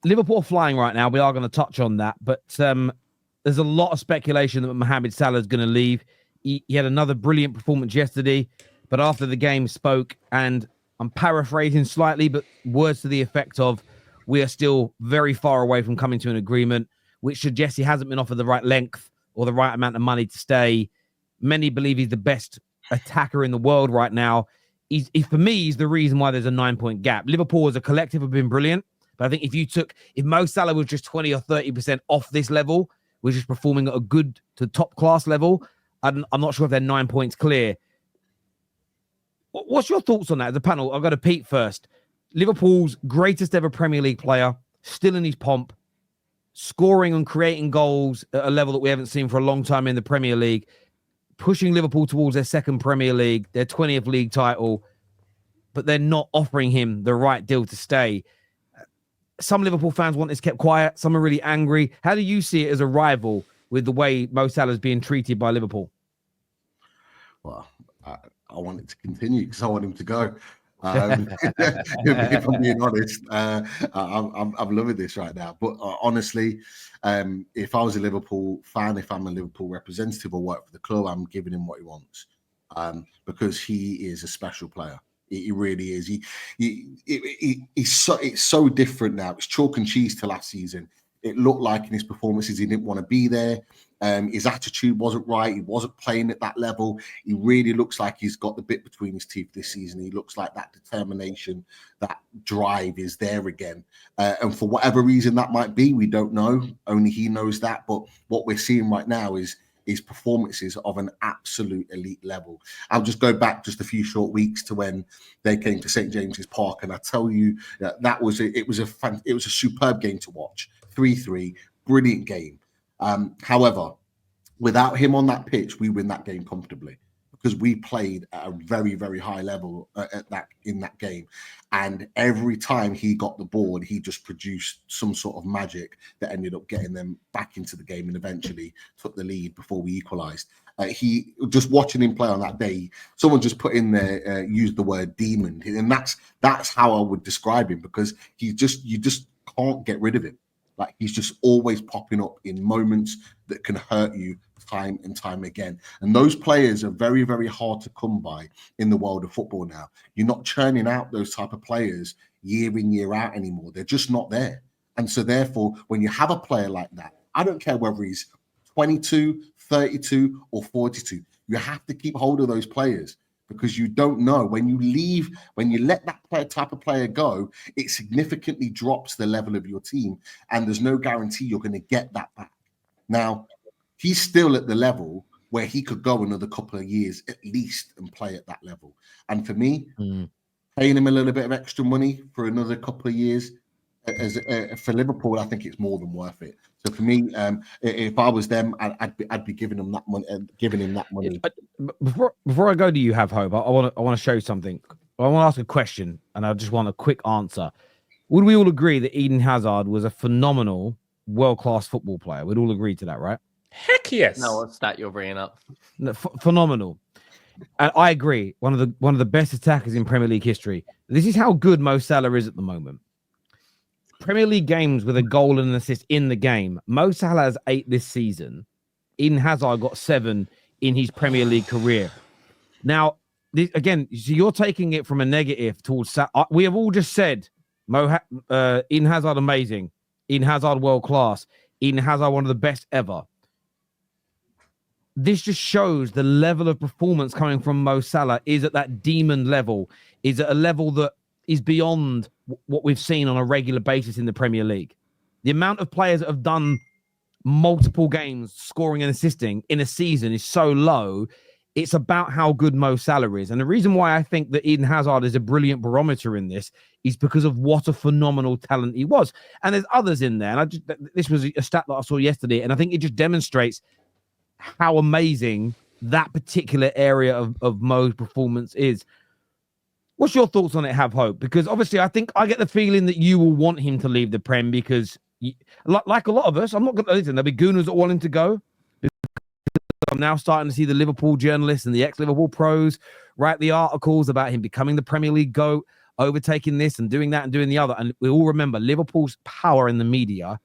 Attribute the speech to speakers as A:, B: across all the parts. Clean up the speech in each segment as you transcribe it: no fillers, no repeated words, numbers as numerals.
A: Liverpool are flying right now. We are going to touch on that, but there's a lot of speculation that Mohamed Salah is going to leave. He had another brilliant performance yesterday, but after the game spoke, and I'm paraphrasing slightly, but words to the effect of, we are still very far away from coming to an agreement, which suggests he hasn't been offered the right length or the right amount of money to stay. Many believe he's the best attacker in the world right now. For me, he's the reason why there's a 9-point gap. Liverpool as a collective have been brilliant, but I think if Mo Salah was just 20 or 30% off this level, was just performing at a good to top class level, I'm not sure if they're 9 points clear. What's your thoughts on that as a panel? I've got to Pete first. Liverpool's greatest ever Premier League player, still in his pomp, scoring and creating goals at a level that we haven't seen for a long time in the Premier League, pushing Liverpool towards their second Premier League, their 20th league title, but they're not offering him the right deal to stay. Some Liverpool fans want this kept quiet. Some are really angry. How do you see it as a rival with the way Mo Salah is being treated by Liverpool?
B: Well, I want it to continue because I want him to go. If I'm being honest, I'm loving this right now. But honestly, if I was a Liverpool fan, if I'm a Liverpool representative or work for the club, I'm giving him what he wants because he is a special player. He really is. It's so different now. It's chalk and cheese to last season. It looked like in his performances he didn't want to be there. His attitude wasn't right. He wasn't playing at that level. He really looks like he's got the bit between his teeth this season. He looks like that determination, that drive is there again. And for whatever reason that might be, we don't know. Only he knows that. But what we're seeing right now is performances of an absolute elite level. I'll just go back just a few short weeks to when they came to St. James's Park, and I tell you that was a superb game to watch. 3-3, brilliant game. However, without him on that pitch, we win that game comfortably because we played at a very, very high level in that game. And every time he got the ball, he just produced some sort of magic that ended up getting them back into the game and eventually took the lead before we equalised. He just watching him play on that day, someone just put in there, used the word demon. And that's how I would describe him because you just can't get rid of him. Like he's just always popping up in moments that can hurt you time and time again. And those players are very, very hard to come by in the world of football now. You're not churning out those type of players year in, year out anymore. They're just not there. And so therefore, when you have a player like that, I don't care whether he's 22, 32 or 42, you have to keep hold of those players. Because you don't know when you let that type of player go, it significantly drops the level of your team, and there's no guarantee you're going to get that back. Now, he's still at the level where he could go another couple of years at least and play at that level. And for me, paying him a little bit of extra money for another couple of years, for Liverpool, I think it's more than worth it. So for me, if I was them, I'd be giving him that money.
A: Before I go to you, Have Hope, I want to show you something. I want to ask a question, and I just want a quick answer. Would we all agree that Eden Hazard was a phenomenal, world-class football player? We'd all agree to that, right?
C: Heck yes.
D: No, what's that you're bringing up?
A: No, phenomenal. And I agree. One of the best attackers in Premier League history. This is how good Mo Salah is at the moment. Premier League games with a goal and an assist in the game. Mo Salah has 8 this season. Eden Hazard got 7 in his Premier League career. Now, again, so you're taking it from a negative towards Salah. We have all just said Eden Hazard amazing. Eden Hazard world class. Eden Hazard one of the best ever. This just shows the level of performance coming from Mo Salah is at that demon level, is at a level that is beyond what we've seen on a regular basis in the Premier League. The amount of players that have done multiple games scoring and assisting in a season is so low. It's about how good Mo Salah is. And the reason why I think that Eden Hazard is a brilliant barometer in this is because of what a phenomenal talent he was. And there's others in there. And this was a stat that I saw yesterday, and I think it just demonstrates how amazing that particular area of Mo's performance is. What's your thoughts on it, Have Hope? Because obviously I think I get the feeling that you will want him to leave the Prem because, like a lot of us, I'm not going to listen. There'll be gooners that want him to go. I'm now starting to see the Liverpool journalists and the ex-Liverpool pros write the articles about him becoming the Premier League GOAT. overtaking this and doing that and doing the other. And we all remember Liverpool's power in the media,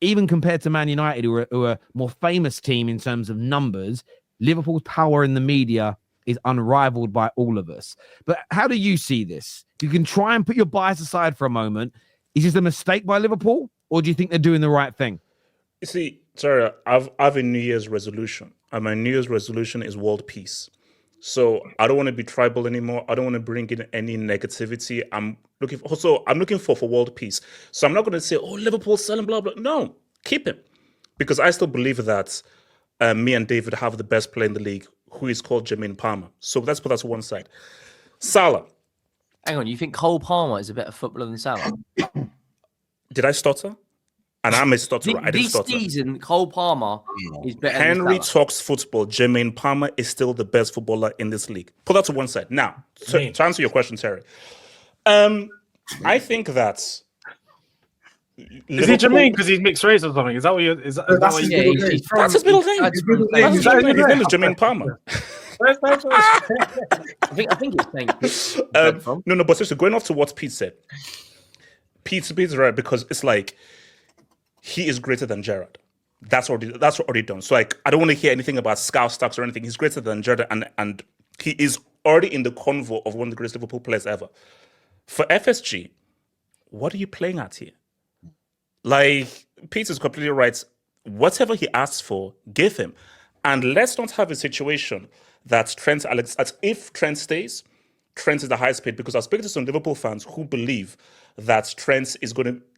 A: even compared to Man United, who are a more famous team in terms of numbers. Liverpool's power in the media is unrivaled by all of us. But how do you see this? You can try and put your bias aside for a moment. Is this a mistake by Liverpool, or do you think they're doing the right thing?
C: You see, sorry, I have a New Year's resolution, and my New Year's resolution is world peace. So I don't want to be tribal anymore. I don't want to bring in any negativity. I'm looking for world peace. So I'm not going to say, oh, Liverpool's selling, blah, blah. No, keep him. Because I still believe that me and David have the best player in the league, who is called Jermaine Palmer. So let's put that to one side. Salah.
D: Hang on, you think Cole Palmer is a better footballer than Salah?
C: Did I stutter? And I'm a stutterer. I didn't stutter.
D: This season, Cole Palmer is better
C: Henry
D: than Salah.
C: talks football. Jermaine Palmer is still the best footballer in this league. Put that to one side. Now, to answer your question, Terry, I think that
E: is he Jermaine because he's mixed race or something? Is that what you're? That's his middle name.
C: That's his middle name. His name is Jermaine Palmer.
D: I think it's saying.
C: No, but seriously, going off to what Pete said, Pete's right, because it's like he is greater than Gerrard. That's already done. So like, I don't want to hear anything about scout stocks or anything. He's greater than Gerrard, and he is already in the convo of one of the greatest Liverpool players ever. For FSG, what are you playing at here? Like, Peter's completely right. Whatever he asks for, give him. And let's not have a situation that if Trent stays, Trent is the highest paid, because I was speaking to some Liverpool fans who believe that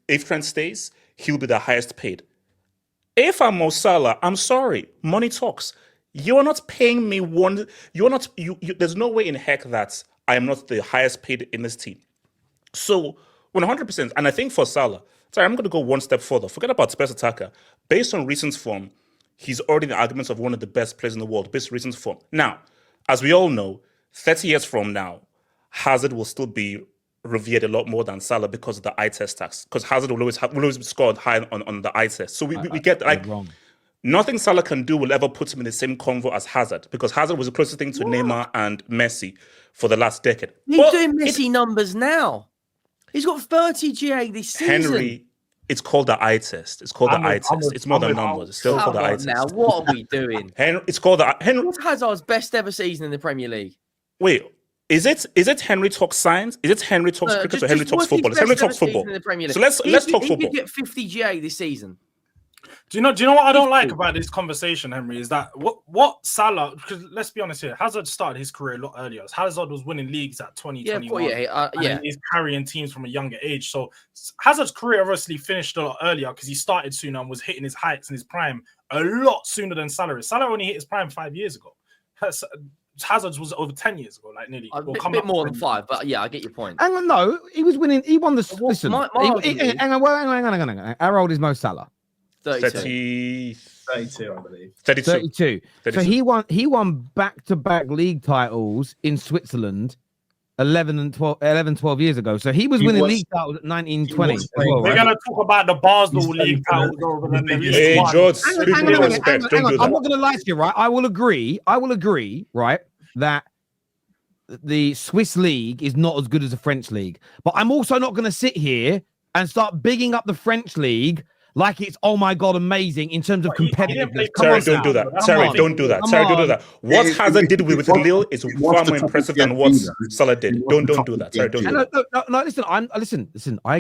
C: if Trent stays, he'll be the highest paid. If I'm Mo Salah, I'm sorry, money talks. You are not paying me one. You're not. There's no way in heck that I am not the highest paid in this team. So 100%, and I think for Salah, I'm going to go one step further. Forget about best attacker. Based on recent form, he's already in the arguments of one of the best players in the world, based on recent form. Now, as we all know, 30 years from now, Hazard will still be revered a lot more than Salah because of the eye test tax. Because Hazard will always be scored high on the eye test. So we get like
A: wrong.
C: Nothing Salah can do will ever put him in the same convo as Hazard, because Hazard was the closest thing to Neymar and Messi for the last decade.
D: He's doing Messi numbers now. He's got 30 GA this season.
C: Henry, it's called the eye test. It's called the eye test. It's more than numbers. It's still called the eye test.
D: Now, what are we doing?
C: It's called the Henry.
D: What's Hazard's best ever season in the Premier League?
C: Wait, is it Henry talks science? Is it Henry talks cricket or Henry talks football? It's Henry talks football. So let's talk football.
D: He could get 50 GA this season.
E: Do you know what I don't like about this conversation, Henry, is that what Salah, because let's be honest here, Hazard started his career a lot earlier. Hazard was winning leagues at 21. And he's carrying teams from a younger age. So Hazard's career obviously finished a lot earlier because he started sooner and was hitting his heights and his prime a lot sooner than Salah is. Salah only hit his prime 5 years ago. Hazard's was over 10 years ago, like nearly.
D: A bit more than 5, but yeah, I get your point.
A: And no, he was winning. He won the. Listen, hang on. How old is Mo Salah?
D: 32,
E: I believe.
A: 32. So he won back-to-back league titles in Switzerland 12 years ago. So he was winning league titles at 19, 20.
E: We're going to talk about the Basel league titles over the next
C: Hey, George,
A: I'm not going to lie to you, right? I will agree, right, that the Swiss league is not as good as the French league. But I'm also not going to sit here and start bigging up the French league like it's, oh my God, amazing in terms of competitiveness.
C: Terry, don't do that. Terry, don't do that. Terry, don't do that. What Hazard did with Lille is far more impressive than what Salah did. Don't do that. Terry, don't do that.
A: No, listen. I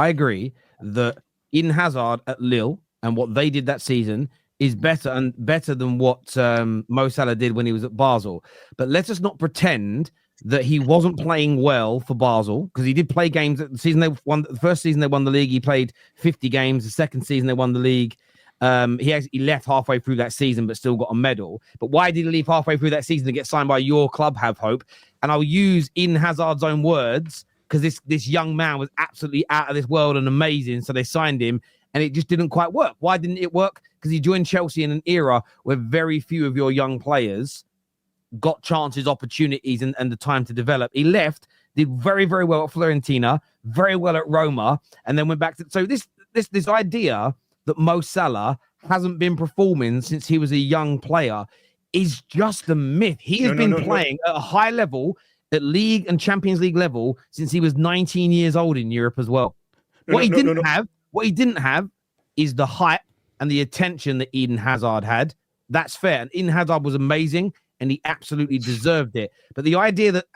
A: agree that Eden Hazard at Lille and what they did that season is better than what Mo Salah did when he was at Basel. But let us not pretend that he wasn't playing well for Basel, because he did play games. The season they won, the first season they won the league, he played 50 games. The second season they won the league. He left halfway through that season, but still got a medal. But why did he leave halfway through that season to get signed by your club, Have Hope? And I'll use in Hazard's own words, because this young man was absolutely out of this world and amazing. So they signed him, and it just didn't quite work. Why didn't it work? Because he joined Chelsea in an era where very few of your young players got chances, opportunities, and the time to develop. He left, did very, very well at Fiorentina, very well at Roma, and then went back to... So this idea that Mo Salah hasn't been performing since he was a young player is just a myth. He has been playing at a high level at league and Champions League level since he was 19 years old in Europe as well. What he didn't have is the hype and the attention that Eden Hazard had. That's fair. And Eden Hazard was amazing, and he absolutely deserved it. But the idea that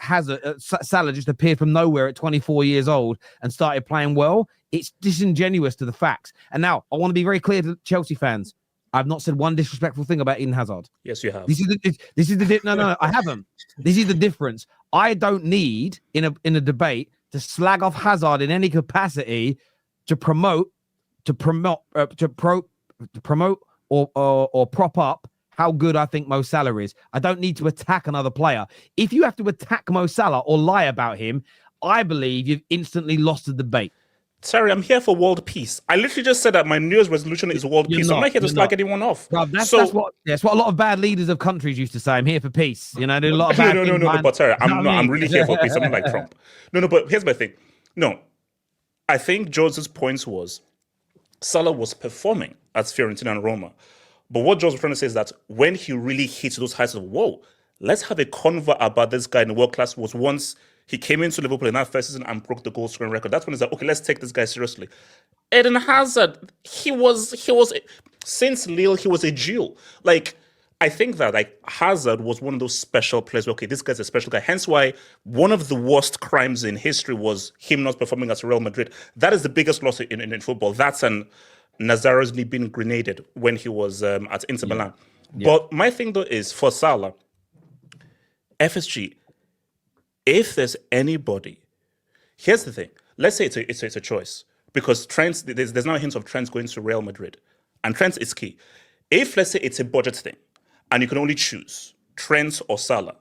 A: Salah just appeared from nowhere at 24 years old and started playing well, it's disingenuous to the facts. And now I want to be very clear to Chelsea fans. I've not said one disrespectful thing about Eden Hazard.
C: Yes, you have.
A: No, I haven't. This is the difference. I don't need in a debate to slag off Hazard in any capacity to promote or prop up how good I think Mo Salah is. I don't need to attack another player. If you have to attack Mo Salah or lie about him, I believe you've instantly lost the debate.
C: Terry, I'm here for world peace. I literally just said that my New Year's resolution is world peace. I'm not here to slag anyone off.
A: Bro, that's what a lot of bad leaders of countries used to say. I'm here for peace. You know, there's a lot of bad things.
C: No, but Terry, I'm really here for peace. Something like Trump. No, but here's my thing. No, I think George's point was Salah was performing at Fiorentina and Roma. But what George was trying to say is that when he really hits those heights of, whoa, let's have a convo about this guy in the world class, was once he came into Liverpool in that first season and broke the goal scoring record. That's when he's like, okay, let's take this guy seriously. Eden Hazard, he was since Lille, he was a jewel. Like, I think that like Hazard was one of those special players. Okay, this guy's a special guy. Hence why one of the worst crimes in history was him not performing at Real Madrid. That is the biggest loss in football. That's an Nazaro's knee being grenaded when he was at Inter Milan. Yeah. But my thing though is for Salah, FSG, if there's anybody, here's the thing. Let's say it's a choice because Trent, there's now hints of Trent going to Real Madrid, and Trent is key. If let's say it's a budget thing, and you can only choose Trent or Salah,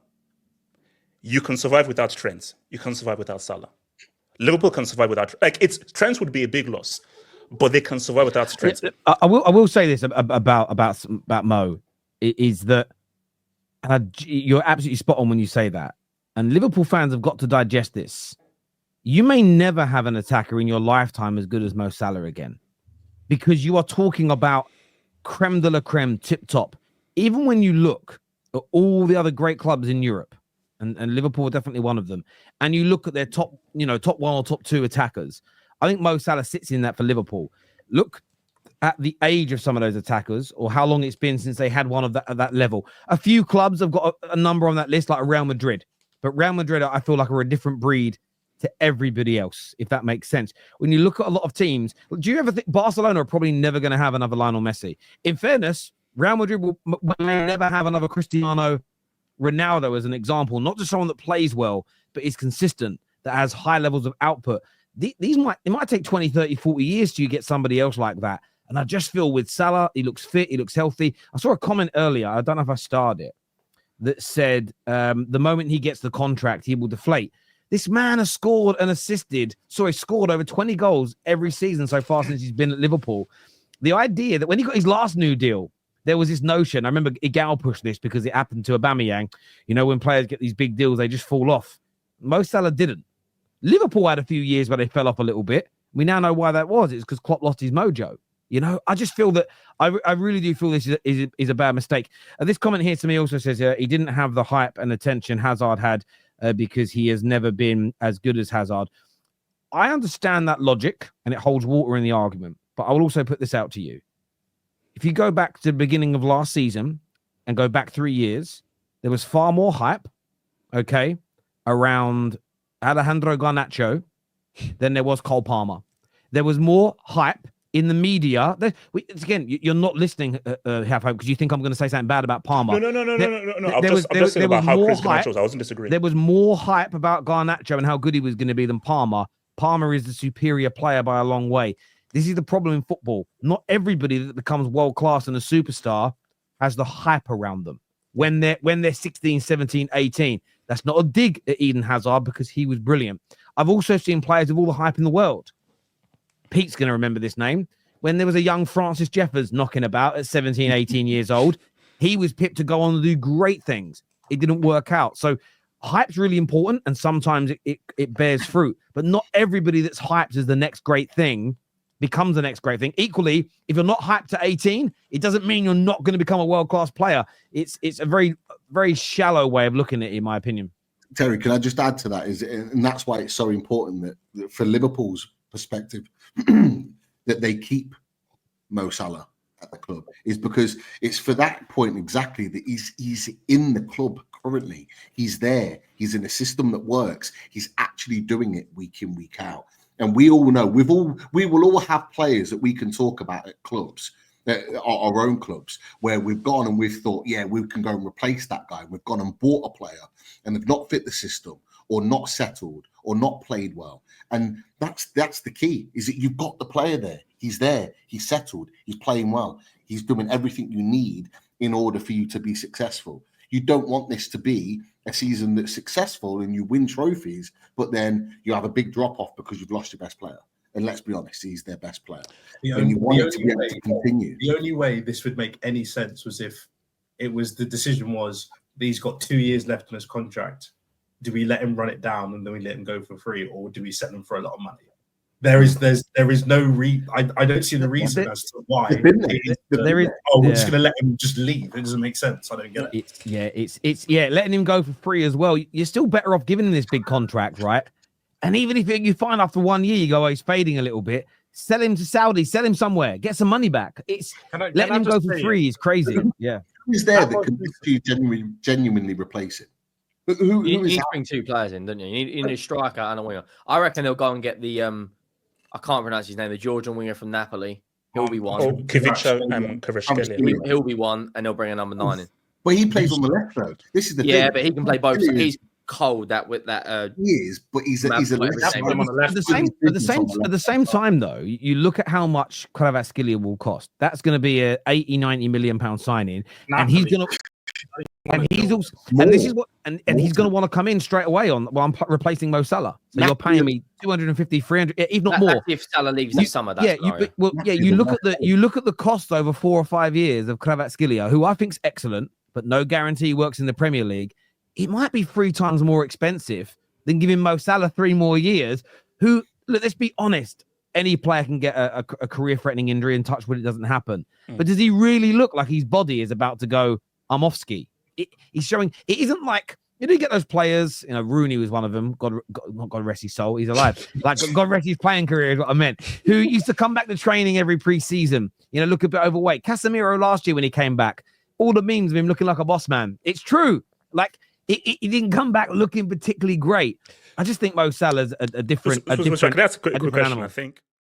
C: you can survive without Trent. You can survive without Salah. Liverpool can survive without Trent would be a big loss, but they can survive without Trent.
A: I will say this about Mo is that you're absolutely spot on when you say that. And Liverpool fans have got to digest this. You may never have an attacker in your lifetime as good as Mo Salah again, because you are talking about creme de la creme, tip top. Even when you look at all the other great clubs in Europe, and Liverpool are definitely one of them, and you look at their top one or top two attackers, I think Mo Salah sits in that for Liverpool. Look at the age of some of those attackers, or how long it's been since they had one of that level. A few clubs have got a number on that list, like Real Madrid. But Real Madrid, I feel like, are a different breed to everybody else, if that makes sense. When you look at a lot of teams, do you ever think Barcelona are probably never going to have another Lionel Messi? In fairness, Real Madrid will never have another Cristiano Ronaldo as an example, not just someone that plays well, but is consistent, that has high levels of output. It might take 20, 30, 40 years to get somebody else like that. And I just feel with Salah, he looks fit, he looks healthy. I saw a comment earlier, I don't know if I starred it, that said the moment he gets the contract, he will deflate. This man has scored over 20 goals every season so far since he's been at Liverpool. The idea that when he got his last new deal, there was this notion, I remember Igal pushed this because it happened to Aubameyang. You know, when players get these big deals, they just fall off. Mo Salah didn't. Liverpool had a few years where they fell off a little bit. We now know why that was. It's because Klopp lost his mojo. You know, I just feel that I really do feel this is a bad mistake. This comment here to me also says he didn't have the hype and attention Hazard had because he has never been as good as Hazard. I understand that logic and it holds water in the argument, but I will also put this out to you. If you go back to the beginning of last season and go back 3 years, there was far more hype, around Alejandro Garnacho than there was Cole Palmer. There was more hype in the media. Again, you're not listening, Have Hope, because you think I'm going to say something bad about Palmer.
C: No. I'm just saying about how Chris Garnacho was. I wasn't disagreeing.
A: There was more hype about Garnacho and how good he was going to be than Palmer. Palmer is the superior player by a long way. This is the problem in football. Not everybody that becomes world-class and a superstar has the hype around them. When they're 16, 17, 18, that's not a dig at Eden Hazard because he was brilliant. I've also seen players with all the hype in the world. Pete's going to remember this name. When there was a young Francis Jeffers knocking about at 17, 18 years old, he was picked to go on to do great things. It didn't work out. So hype's really important, and sometimes it bears fruit. But not everybody that's hyped as the next great thing becomes the next great thing. Equally, if you're not hyped at 18, it doesn't mean you're not going to become a world-class player. It's a very, very shallow way of looking at it, in my opinion.
B: Terry, can I just add to that? And that's why it's so important that for Liverpool's perspective, that they keep Mo Salah at the club, is because it's for that point exactly that he's in the club currently. He's there. He's in a system that works. He's actually doing it week in, week out. And we all know we will all have players that we can talk about at clubs, our own clubs, where we've gone and we've thought, yeah, we can go and replace that guy. We've gone and bought a player and they've not fit the system or not settled or not played well. And that's the key, is that you've got the player there. He's there. He's settled. He's playing well. He's doing everything you need in order for you to be successful. You don't want this to be a season that's successful and you win trophies, but then you have a big drop off because you've lost your best player. And let's be honest, he's their best player. The
F: only way this would make any sense was if the decision was that he's got 2 years left on his contract. Do we let him run it down and then we let him go for free, or do we sell him for a lot of money? There is no I don't see the reason as to why. We're just going to let him just leave. It doesn't make sense. I don't get it.
A: It's letting him go for free as well. You're still better off giving him this big contract, right? And even if you find after 1 year you go, he's fading a little bit, sell him to Saudi, sell him somewhere, get some money back. Letting him go for free is crazy. Yeah,
B: who's there that can genuinely replace it?
D: You need to bring two players in, don't you? You need a striker and a winger. I reckon they'll go and get the I can't pronounce his name, the Georgian winger from Napoli. He'll be one. He'll be one, and they'll bring a number 9 in.
B: Well, he plays on the left though. This is the thing.
D: Yeah, but he can play both. He's cold that with that.
B: He is, but he's a left.
A: At the same time, though, you look at how much Kvaratskhelia will cost. That's going to be a 80-90 million pound signing, and he's going to. And he's also, and this is what, and he's going to want to come in straight away on. Well, I'm replacing Mo Salah, so you're paying me 250, 300, if not more.
D: If Salah leaves this summer,
A: you look at the cost over 4 or 5 years of Kvaratskhelia, who I think's excellent, but no guarantee he works in the Premier League. It might be 3 times more expensive than giving Mo Salah 3 more years. Who, let's be honest, any player can get a career-threatening injury, and touch wood, it doesn't happen. But does he really look like his body is about to go, I'm off ski? He's showing. It isn't like, you get those players. Rooney was one of them. God rest his soul. He's alive. Like, God rest his playing career is what I meant. Who used to come back to training every pre-season. Look a bit overweight. Casemiro last year when he came back, all the memes of him looking like a boss man. It's true. Like, he didn't come back looking particularly great. I just think Mo Salah's a different.
C: That's a quick question.
A: Animal.
C: I think